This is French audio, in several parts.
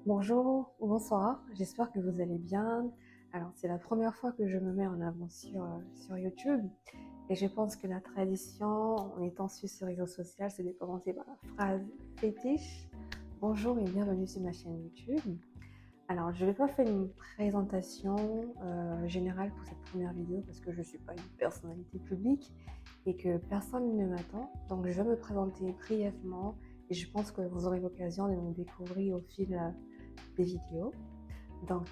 Bonjour ou bonsoir, j'espère que vous allez bien. Alors, c'est la première fois que je me mets en avant sur YouTube et je pense que la tradition, en étant sur ce réseau social, c'est de commencer par la phrase fétiche. Bonjour et bienvenue sur ma chaîne YouTube. Alors, je ne vais pas faire une présentation générale pour cette première vidéo parce que je ne suis pas une personnalité publique et que personne ne m'attend. Donc, je vais me présenter brièvement et je pense que vous aurez l'occasion de me découvrir au fil des vidéos. Donc,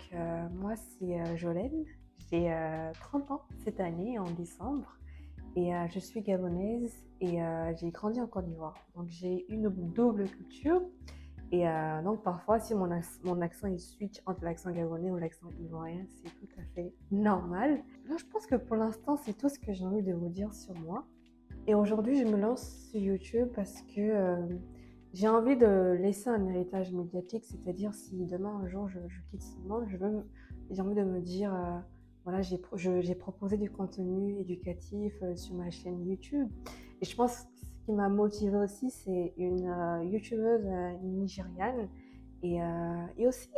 moi, c'est Jolène. J'ai 30 ans cette année, en décembre. Et je suis gabonaise et j'ai grandi en Côte d'Ivoire. Donc, j'ai une double culture. Et donc, parfois, si mon accent il switch entre l'accent gabonais ou l'accent ivoirien, c'est tout à fait normal. Là, je pense que pour l'instant, c'est tout ce que j'ai envie de vous dire sur moi. Et aujourd'hui, je me lance sur YouTube parce que j'ai envie de laisser un héritage médiatique, c'est-à-dire si demain un jour je quitte ce monde, j'ai envie de me dire, voilà, j'ai proposé du contenu éducatif sur ma chaîne YouTube. Et je pense que ce qui m'a motivée aussi, c'est une YouTubeuse nigériane. Et aussi,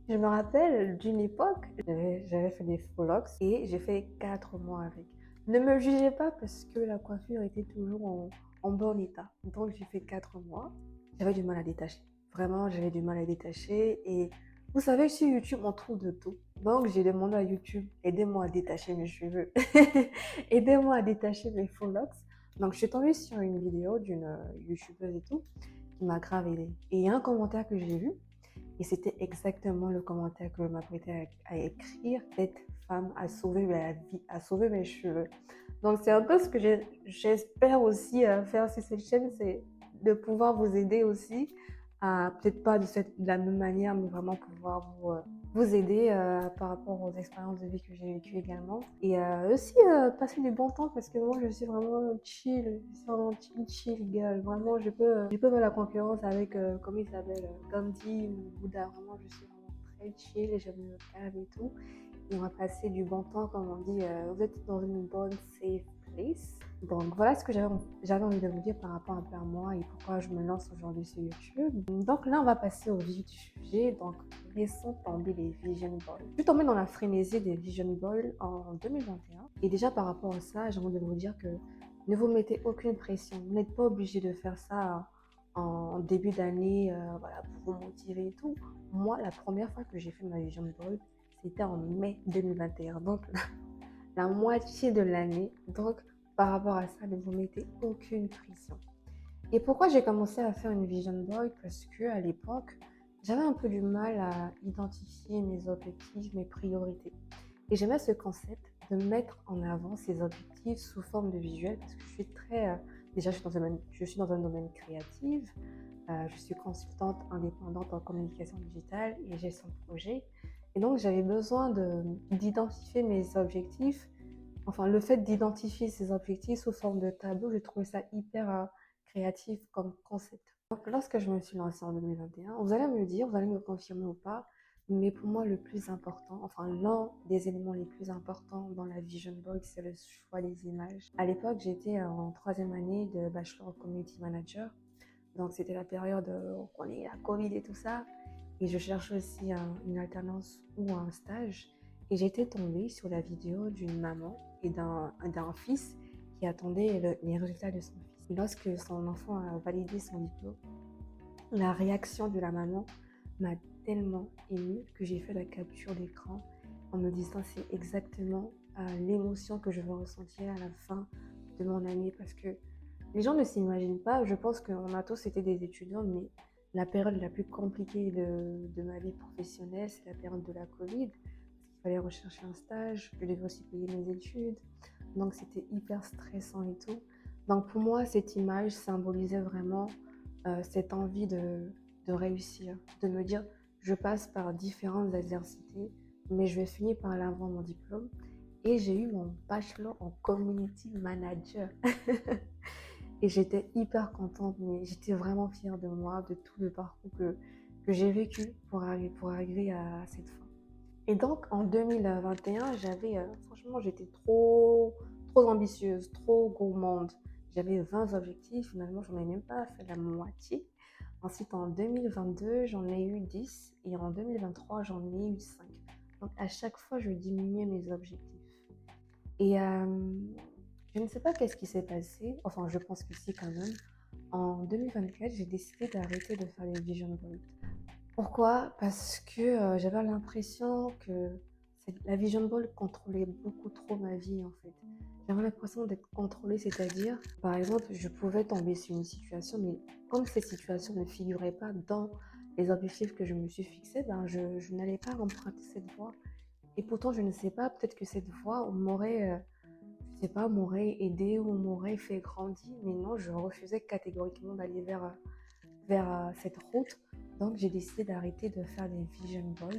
je me rappelle d'une époque, j'avais fait des vlogs et j'ai fait 4 mois avec. Ne me jugez pas parce que la coiffure était toujours en bon état. Donc j'ai fait 4 mois. J'avais du mal à détacher. Vraiment, j'avais du mal à détacher. Et vous savez, sur YouTube, on trouve de tout. Donc j'ai demandé à YouTube, aidez-moi à détacher mes cheveux. Aidez-moi à détacher mes faux locks. Donc je suis tombée sur une vidéo d'une YouTubeuse et tout qui m'a grave aidée. Et il y a un commentaire que j'ai vu. Et c'était exactement le commentaire que je m'apprêtais à écrire. Cette femme a sauvé ma vie, a sauvé mes cheveux. Donc c'est un peu ce que j'espère aussi faire sur cette chaîne, c'est de pouvoir vous aider aussi, peut-être pas de la même manière, mais vraiment pouvoir vous aider par rapport aux expériences de vie que j'ai vécues également. Et aussi passer du bon temps parce que moi je suis vraiment chill, je suis vraiment chill girl. Vraiment je peux faire la concurrence avec, comment il s'appelle, Gandhi ou Bouddha. Vraiment je suis vraiment très chill et je me calme et tout. Et on va passer du bon temps, comme on dit, vous êtes dans une bonne safe place. Donc voilà ce que j'avais envie de vous dire par rapport un peu à moi et pourquoi je me lance aujourd'hui sur YouTube. Donc là, on va passer au vif du sujet. Donc laissons tomber les Vision Boys. Je suis tombée dans la frénésie des Vision Boys en 2021. Et déjà par rapport à ça, j'ai envie de vous dire que ne vous mettez aucune pression. Vous n'êtes pas obligé de faire ça en début d'année, voilà, pour vous motiver et tout. Moi, la première fois que j'ai fait ma Vision Board, c'était en mai 2021, donc la moitié de l'année. Donc, par rapport à ça, ne vous mettez aucune pression. Et pourquoi j'ai commencé à faire une vision board? Parce que à l'époque, j'avais un peu du mal à identifier mes objectifs, mes priorités. Et j'aimais ce concept de mettre en avant ces objectifs sous forme de visuel parce que je suis très... déjà, je suis dans un domaine créatif. Je suis consultante indépendante en communication digitale et gestion de projet. Et donc, j'avais besoin d'identifier mes objectifs. Enfin, le fait d'identifier ces objectifs sous forme de tableau, j'ai trouvé ça hyper créatif comme concept. Donc, lorsque je me suis lancée en 2021, vous allez me dire, vous allez me confirmer ou pas, mais pour moi, le plus important, enfin, l'un des éléments les plus importants dans la Vision Board, c'est le choix des images. À l'époque, j'étais en troisième année de Bachelor Community Manager. Donc, c'était la période où on connaît la Covid et tout ça. Et je cherchais aussi une alternance ou un stage. Et j'étais tombée sur la vidéo d'une maman et d'un fils qui attendait les résultats de son fils. Et lorsque son enfant a validé son diplôme, la réaction de la maman m'a tellement émue que j'ai fait la capture d'écran en me disant c'est exactement l'émotion que je veux ressentir à la fin de mon année parce que les gens ne s'imaginent pas, je pense qu'on a tous été des étudiants, mais la période la plus compliquée de ma vie professionnelle, c'est la période de la Covid, parce qu'il fallait rechercher un stage, je devais aussi payer mes études, donc c'était hyper stressant et tout. Donc pour moi, cette image symbolisait vraiment cette envie de réussir, de me dire, je passe par différentes adversités, mais je vais finir par avoir mon diplôme. Et j'ai eu mon bachelor en community manager. Et j'étais hyper contente, mais j'étais vraiment fière de moi, de tout le parcours que j'ai vécu pour arriver à cette fin. Et donc en 2021, franchement, j'étais trop ambitieuse, trop gourmande. J'avais 20 objectifs, finalement, j'en ai même pas fait la moitié. Ensuite, en 2022, j'en ai eu 10 et en 2023, j'en ai eu 5. Donc, à chaque fois, je diminuais mes objectifs. Et je ne sais pas qu'est-ce qui s'est passé. Enfin, je pense que si quand même. En 2024, j'ai décidé d'arrêter de faire les vision boards. Pourquoi? Parce que j'avais l'impression que la vision board contrôlait beaucoup trop ma vie en fait. J'avais l'impression d'être contrôlée, c'est-à-dire, par exemple, je pouvais tomber sur une situation, mais comme cette situation ne figurait pas dans les objectifs que je me suis fixés, ben je n'allais pas emprunter cette voie. Et pourtant, je ne sais pas, peut-être que cette voie m'aurait, je sais pas, m'aurait aidé ou m'aurait fait grandir, mais non, je refusais catégoriquement d'aller vers cette route. Donc, j'ai décidé d'arrêter de faire des vision boards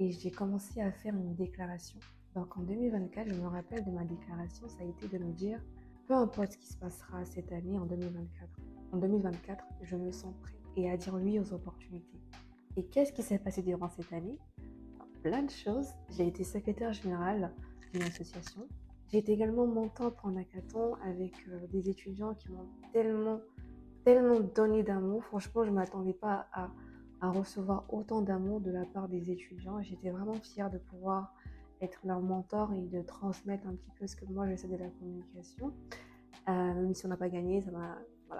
et j'ai commencé à faire une déclaration. Donc, en 2024, je me rappelle de ma déclaration, ça a été de me dire, peu importe ce qui se passera cette année en 2024, je me sens prêt et à dire oui aux opportunités. Et qu'est-ce qui s'est passé durant cette année? Plein de choses. J'ai été secrétaire générale d'une association. J'ai été également mentante en hackathon avec des étudiants qui m'ont tellement donné d'amour. Franchement, je ne m'attendais pas à recevoir autant d'amour de la part des étudiants. J'étais vraiment fière de pouvoir être leur mentor et de transmettre un petit peu ce que moi je sais de la communication. Même si on n'a pas gagné, voilà,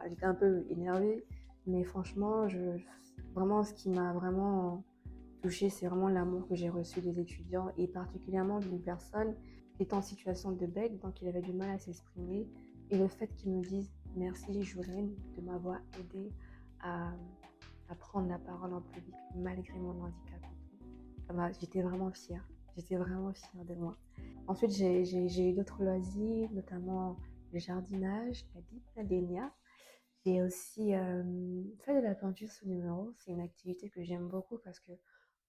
j'étais un peu énervée. Mais franchement, vraiment, ce qui m'a vraiment touchée, c'est vraiment l'amour que j'ai reçu des étudiants et particulièrement d'une personne qui était en situation de bec, donc il avait du mal à s'exprimer. Et le fait qu'ils me disent merci Jolène de m'avoir aidé à, à prendre la parole en public malgré mon handicap. J'étais vraiment fière. J'étais vraiment fière de moi. Ensuite, j'ai eu d'autres loisirs, notamment le jardinage, la dénia. J'ai aussi fait de la peinture sous numéro. C'est une activité que j'aime beaucoup parce que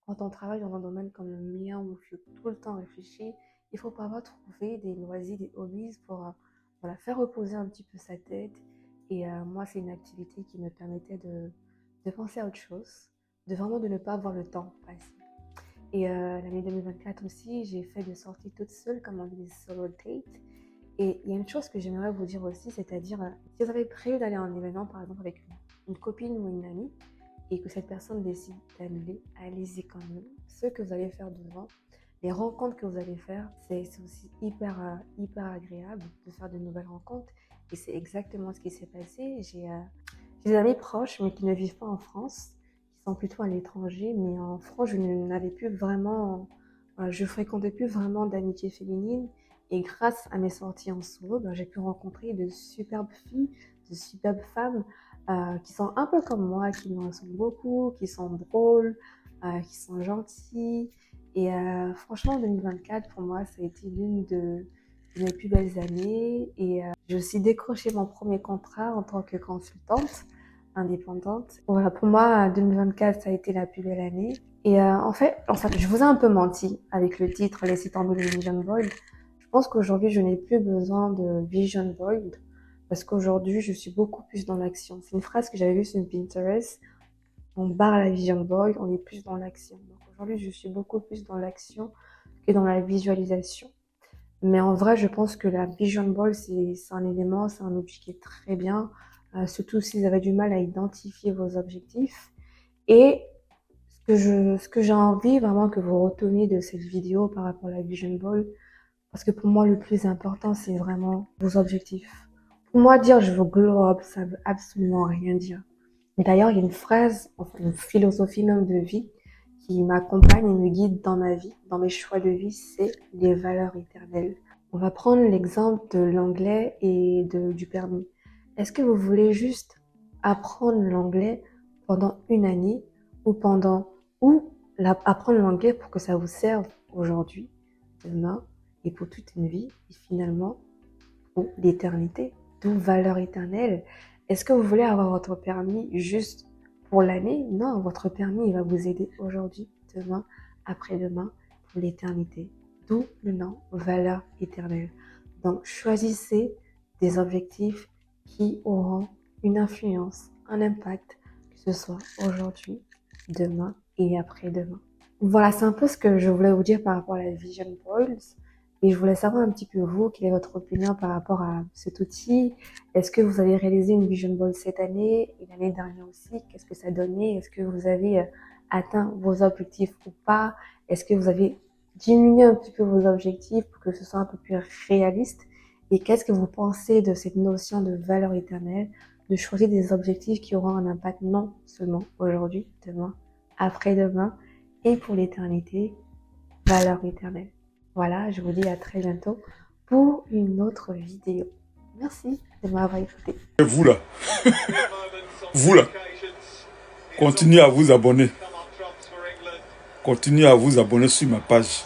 quand on travaille dans un domaine comme le mien où il faut tout le temps réfléchir, il faut pouvoir trouver des loisirs, des hobbies pour voilà, faire reposer un petit peu sa tête. Et moi, c'est une activité qui me permettait de penser à autre chose, de ne pas avoir le temps passer. Et l'année 2024 aussi, j'ai fait des sorties toutes seules, comme on dit, des solo dates. Et il y a une chose que j'aimerais vous dire aussi, c'est-à-dire, si vous avez prévu d'aller à un événement, par exemple, avec une copine ou une amie, et que cette personne décide d'annuler, allez-y quand même. Ce que vous allez faire devant, les rencontres que vous allez faire, c'est aussi hyper agréable de faire de nouvelles rencontres. Et c'est exactement ce qui s'est passé. J'ai des amis proches, mais qui ne vivent pas en France, qui sont plutôt à l'étranger. Mais en France, n'avais plus vraiment, je fréquentais plus vraiment d'amitié féminine. Et grâce à mes sorties en solo, j'ai pu rencontrer de superbes filles, de superbes femmes qui sont un peu comme moi, qui me ressemblent beaucoup, qui sont drôles, qui sont gentilles. Et franchement, 2024, pour moi, ça a été de mes plus belles années. Et j'ai aussi décroché mon premier contrat en tant que consultante indépendante. Voilà, pour moi, 2024, ça a été la plus belle année. Et en fait, je vous ai un peu menti avec le titre Laissez tomber le Vision Board. Je pense qu'aujourd'hui, je n'ai plus besoin de Vision Board parce qu'aujourd'hui, je suis beaucoup plus dans l'action. C'est une phrase que j'avais vue sur Pinterest. On barre la Vision Board, on est plus dans l'action. Donc aujourd'hui, je suis beaucoup plus dans l'action que dans la visualisation. Mais en vrai, je pense que la Vision Board, c'est un élément, c'est un outil qui est très bien, surtout si vous avez du mal à identifier vos objectifs. Et ce que j'ai envie vraiment que vous reteniez de cette vidéo par rapport à la Vision Board, parce que pour moi, le plus important, c'est vraiment vos objectifs. Pour moi, dire je veux glow up, ça veut absolument rien dire. Et d'ailleurs, il y a une phrase, enfin une philosophie même de vie qui m'accompagne et me guide dans ma vie, dans mes choix de vie, c'est les valeurs éternelles. On va prendre l'exemple de l'anglais et du permis. Est-ce que vous voulez juste apprendre l'anglais pendant une année ou apprendre l'anglais pour que ça vous serve aujourd'hui, demain et pour toute une vie et finalement pour l'éternité, d'où valeur éternelle. Est-ce que vous voulez avoir votre permis juste pour l'année? Non, votre permis, il va vous aider aujourd'hui, demain, après-demain, pour l'éternité. D'où le nom valeur éternelle. Donc, choisissez des objectifs qui auront une influence, un impact, que ce soit aujourd'hui, demain et après-demain. Voilà, c'est un peu ce que je voulais vous dire par rapport à la Vision Boards. Et je voulais savoir un petit peu vous, quelle est votre opinion par rapport à cet outil? Est-ce que vous avez réalisé une Vision Board cette année et l'année dernière aussi? Qu'est-ce que ça donnait? Est-ce que vous avez atteint vos objectifs ou pas? Est-ce que vous avez diminué un petit peu vos objectifs pour que ce soit un peu plus réaliste? Et qu'est-ce que vous pensez de cette notion de valeur éternelle, de choisir des objectifs qui auront un impact non seulement aujourd'hui, demain, après-demain et pour l'éternité, valeur éternelle. Voilà, je vous dis à très bientôt pour une autre vidéo. Merci de m'avoir écouté. Et vous là, continuez à vous abonner. Continuez à vous abonner sur ma page.